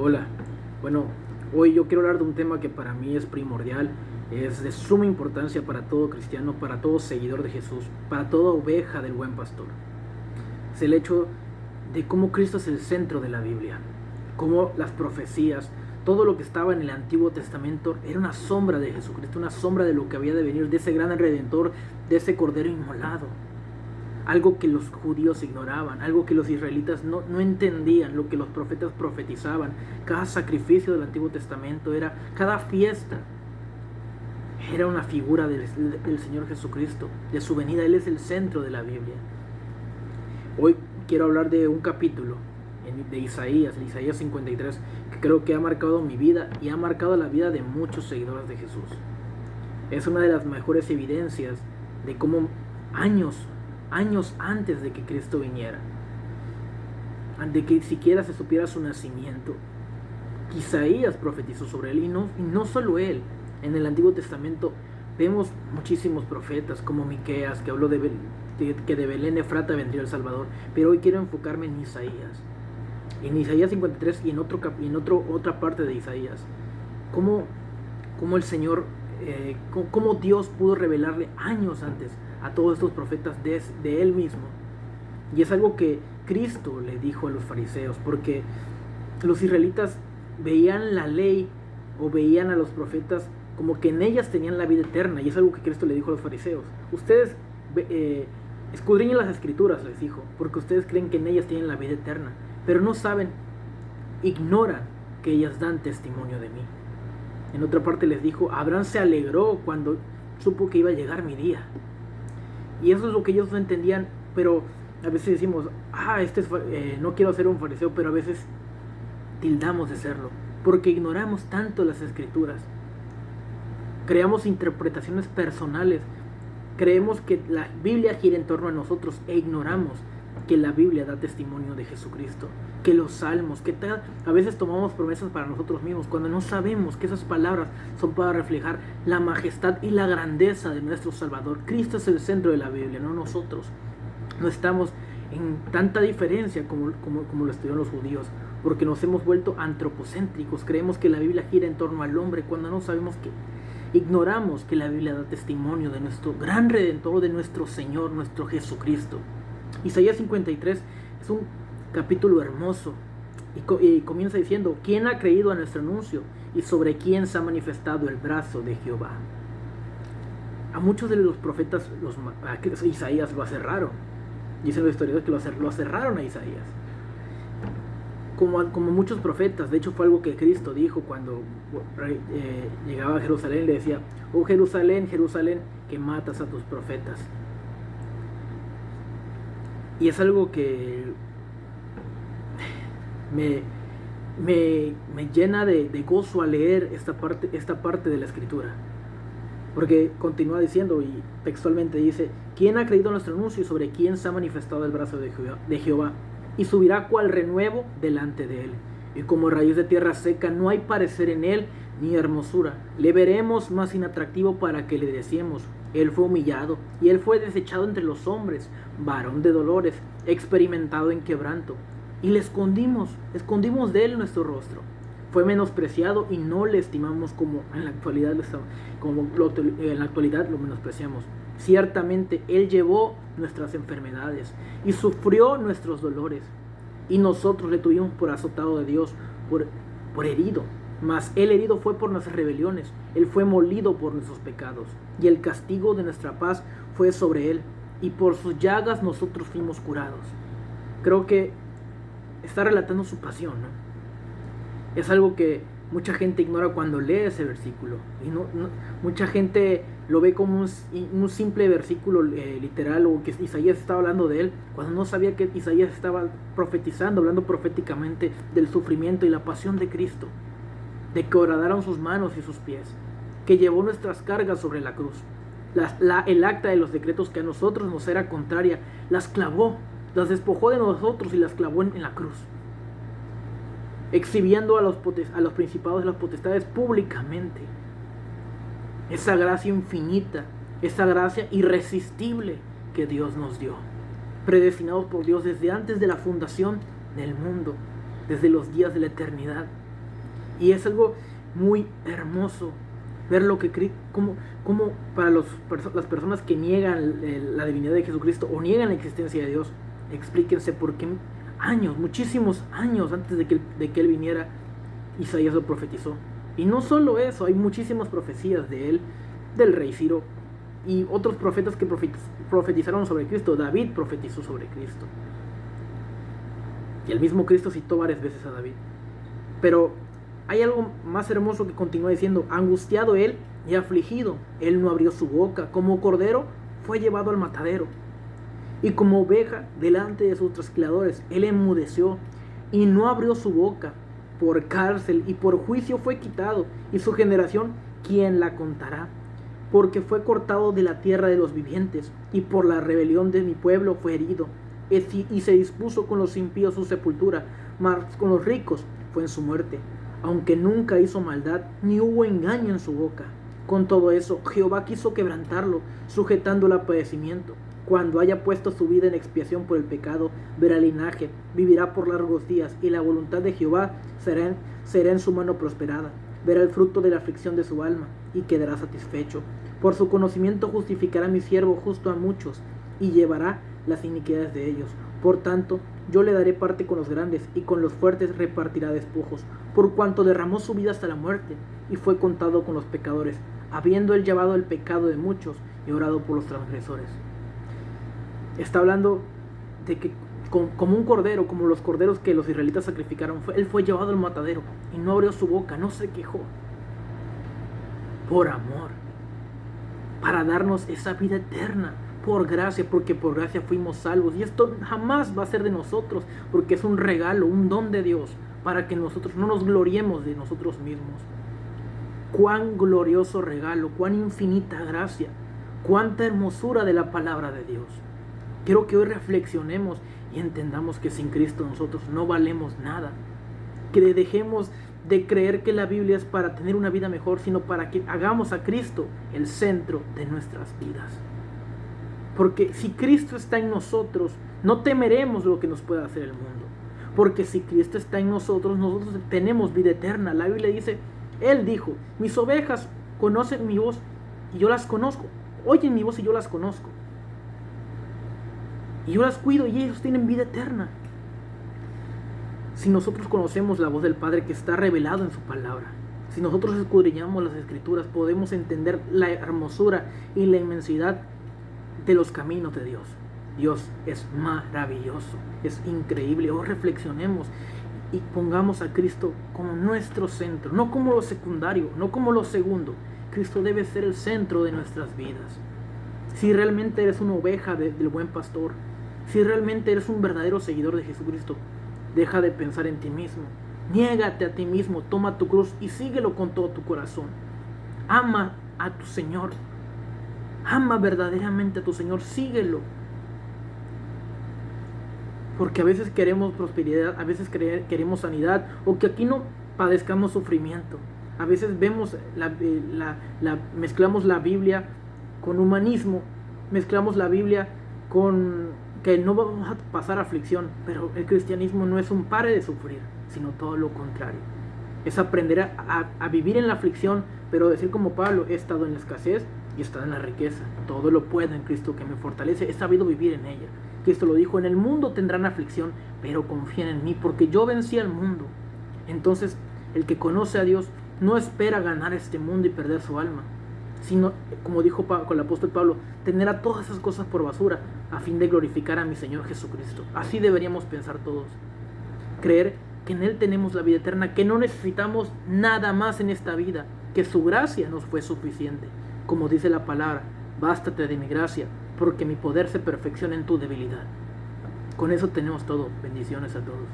Hola, bueno, hoy yo quiero hablar de un tema que para mí es primordial, es de suma importancia para todo cristiano, para todo seguidor de Jesús, para toda oveja del buen pastor. Es el hecho de cómo Cristo es el centro de la Biblia, cómo las profecías, todo lo que estaba en el Antiguo Testamento era una sombra de Jesucristo, una sombra de lo que había de venir, de ese gran Redentor, de ese Cordero inmolado. Algo que los judíos ignoraban, algo que los israelitas no entendían, lo que los profetas profetizaban. Cada sacrificio del Antiguo Testamento cada fiesta era una figura del Señor Jesucristo, de su venida. Él es el centro de la Biblia. Hoy quiero hablar de un capítulo de Isaías 53, que creo que ha marcado mi vida y ha marcado la vida de muchos seguidores de Jesús. Es una de las mejores evidencias de cómo años antes de que Cristo viniera, de que siquiera se supiera su nacimiento, Isaías profetizó sobre él, y no solo él. En el Antiguo Testamento vemos muchísimos profetas como Miqueas, que habló que de Belén Efrata vendría el Salvador, pero hoy quiero enfocarme en Isaías. En Isaías 53 y en otra parte de Isaías, cómo el Señor, cómo Dios pudo revelarle años antes a todos estos profetas de Él mismo. Y es algo que Cristo le dijo a los fariseos, porque los israelitas veían la ley o veían a los profetas como que en ellas tenían la vida eterna, y es algo que Cristo le dijo a los fariseos. Ustedes escudriñen las escrituras, les dijo, porque ustedes creen que en ellas tienen la vida eterna, pero no saben, ignoran que ellas dan testimonio de mí. En otra parte les dijo, Abraham se alegró cuando supo que iba a llegar mi día. Y eso es lo que ellos no entendían, pero a veces decimos, no quiero ser un fariseo, pero a veces tildamos de serlo, porque ignoramos tanto las escrituras. Creamos interpretaciones personales, creemos que la Biblia gira en torno a nosotros e ignoramos que la Biblia da testimonio de Jesucristo, que los salmos, a veces tomamos promesas para nosotros mismos cuando no sabemos que esas palabras son para reflejar la majestad y la grandeza de nuestro Salvador. Cristo es el centro de la Biblia, no nosotros. No estamos en tanta diferencia como lo estudiaron los judíos, porque nos hemos vuelto antropocéntricos. Creemos que la Biblia gira en torno al hombre cuando no sabemos que ignoramos que la Biblia da testimonio de nuestro gran Redentor, de nuestro Señor, nuestro Jesucristo. Isaías 53 es un capítulo hermoso y comienza diciendo, ¿quién ha creído a nuestro anuncio y sobre quién se ha manifestado el brazo de Jehová? A muchos de los profetas Isaías lo aserraron. Dicen los historiadores que lo aserraron a Isaías. Como muchos profetas. De hecho fue algo que Cristo dijo cuando llegaba a Jerusalén. Le decía, oh Jerusalén, Jerusalén, que matas a tus profetas. Y es algo que me llena de gozo al leer esta parte de la escritura. Porque continúa diciendo, y textualmente dice, ¿quién ha creído nuestro anuncio y sobre quién se ha manifestado el brazo de Jehová? Y subirá cual renuevo delante de él. Y como raíz de tierra seca no hay parecer en él ni hermosura. Le veremos más inatractivo para que le deseemos. Él fue humillado y él fue desechado entre los hombres, varón de dolores, experimentado en quebranto. Y le escondimos de él nuestro rostro. Fue menospreciado y no le estimamos como en la actualidad lo menospreciamos. Ciertamente él llevó nuestras enfermedades y sufrió nuestros dolores. Y nosotros le tuvimos por azotado de Dios, por herido. Mas él herido fue por nuestras rebeliones, él fue molido por nuestros pecados, y el castigo de nuestra paz fue sobre él, y por sus llagas nosotros fuimos curados. Creo que está relatando su pasión, ¿no? Es algo que mucha gente ignora cuando lee ese versículo, y mucha gente lo ve como un simple versículo literal, o que Isaías estaba hablando de él, cuando no sabía que Isaías estaba profetizando, hablando proféticamente del sufrimiento y la pasión de Cristo, de que horadaron sus manos y sus pies, que llevó nuestras cargas sobre la cruz. El acta de los decretos que a nosotros nos era contraria, las clavó, las despojó de nosotros y las clavó en la cruz, exhibiendo a los principados y las potestades públicamente. Esa gracia infinita, esa gracia irresistible que Dios nos dio, predestinados por Dios desde antes de la fundación del mundo, desde los días de la eternidad, Y es algo muy hermoso ver lo que como para las personas que niegan la divinidad de Jesucristo o niegan la existencia de Dios, explíquense por qué años, muchísimos años antes de que Él viniera, Isaías lo profetizó. Y no solo eso, hay muchísimas profecías de Él, del rey Ciro y otros profetas que profetizaron sobre Cristo. David profetizó sobre Cristo. Y el mismo Cristo citó varias veces a David. Pero hay algo más hermoso que continúa diciendo: angustiado él y afligido, él no abrió su boca. Como cordero fue llevado al matadero, y como oveja delante de sus trasquiladores, él enmudeció y no abrió su boca. Por cárcel y por juicio fue quitado, y su generación, ¿quién la contará? Porque fue cortado de la tierra de los vivientes, y por la rebelión de mi pueblo fue herido. Y se dispuso con los impíos su sepultura, mas con los ricos fue en su muerte. Aunque nunca hizo maldad, ni hubo engaño en su boca. Con todo eso, Jehová quiso quebrantarlo, sujetándolo a padecimiento. Cuando haya puesto su vida en expiación por el pecado, verá linaje, vivirá por largos días, y la voluntad de Jehová será en su mano prosperada. Verá el fruto de la aflicción de su alma, y quedará satisfecho. Por su conocimiento justificará mi siervo justo a muchos, y llevará las iniquidades de ellos. Por tanto, yo le daré parte con los grandes, y con los fuertes repartirá despojos, por cuanto derramó su vida hasta la muerte, y fue contado con los pecadores, habiendo él llevado el pecado de muchos, y orado por los transgresores. Está hablando de que como un cordero, como los corderos que los israelitas sacrificaron, él fue llevado al matadero, y no abrió su boca, no se quejó. Por amor, para darnos esa vida eterna. Por gracia, porque por gracia fuimos salvos. Y esto jamás va a ser de nosotros, porque es un regalo, un don de Dios, para que nosotros no nos gloriemos de nosotros mismos. Cuán glorioso regalo, cuán infinita gracia, cuánta hermosura de la palabra de Dios. Quiero que hoy reflexionemos y entendamos que sin Cristo nosotros no valemos nada. Que dejemos de creer que la Biblia es para tener una vida mejor, sino para que hagamos a Cristo el centro de nuestras vidas. Porque si Cristo está en nosotros, no temeremos lo que nos pueda hacer el mundo. Porque si Cristo está en nosotros, nosotros tenemos vida eterna. La Biblia dice, Él dijo, mis ovejas conocen mi voz y yo las conozco. Oyen mi voz y yo las conozco. Y yo las cuido y ellos tienen vida eterna. Si nosotros conocemos la voz del Padre que está revelado en su palabra, si nosotros escudriñamos las Escrituras, podemos entender la hermosura y la inmensidad de los caminos de Dios. Dios es maravilloso, es increíble. Hoy reflexionemos y pongamos a Cristo como nuestro centro, no como lo secundario, no como lo segundo. Cristo debe ser el centro de nuestras vidas. Si realmente eres una oveja del buen pastor, si realmente eres un verdadero seguidor de Jesucristo, deja de pensar en ti mismo. Niégate a ti mismo, toma tu cruz y síguelo con todo tu corazón. Ama a tu Señor. Ama verdaderamente a tu Señor, síguelo. Porque a veces queremos prosperidad, a veces queremos sanidad, o que aquí no padezcamos sufrimiento. A veces vemos mezclamos la Biblia con humanismo, mezclamos la Biblia con que no vamos a pasar aflicción, pero el cristianismo no es un pare de sufrir, sino todo lo contrario. Es aprender a vivir en la aflicción, pero decir como Pablo, he estado en la escasez y he estado en la riqueza. Todo lo puedo en Cristo que me fortalece. He sabido vivir en ella. Cristo lo dijo, en el mundo tendrán aflicción, pero confíen en mí, porque yo vencí al mundo. Entonces, el que conoce a Dios no espera ganar este mundo y perder su alma, sino, como dijo con el apóstol Pablo, tener a todas esas cosas por basura, a fin de glorificar a mi Señor Jesucristo. Así deberíamos pensar todos. Creer que en Él tenemos la vida eterna, que no necesitamos nada más en esta vida, que su gracia nos fue suficiente. Como dice la palabra, bástate de mi gracia, porque mi poder se perfecciona en tu debilidad. Con eso tenemos todo. Bendiciones a todos.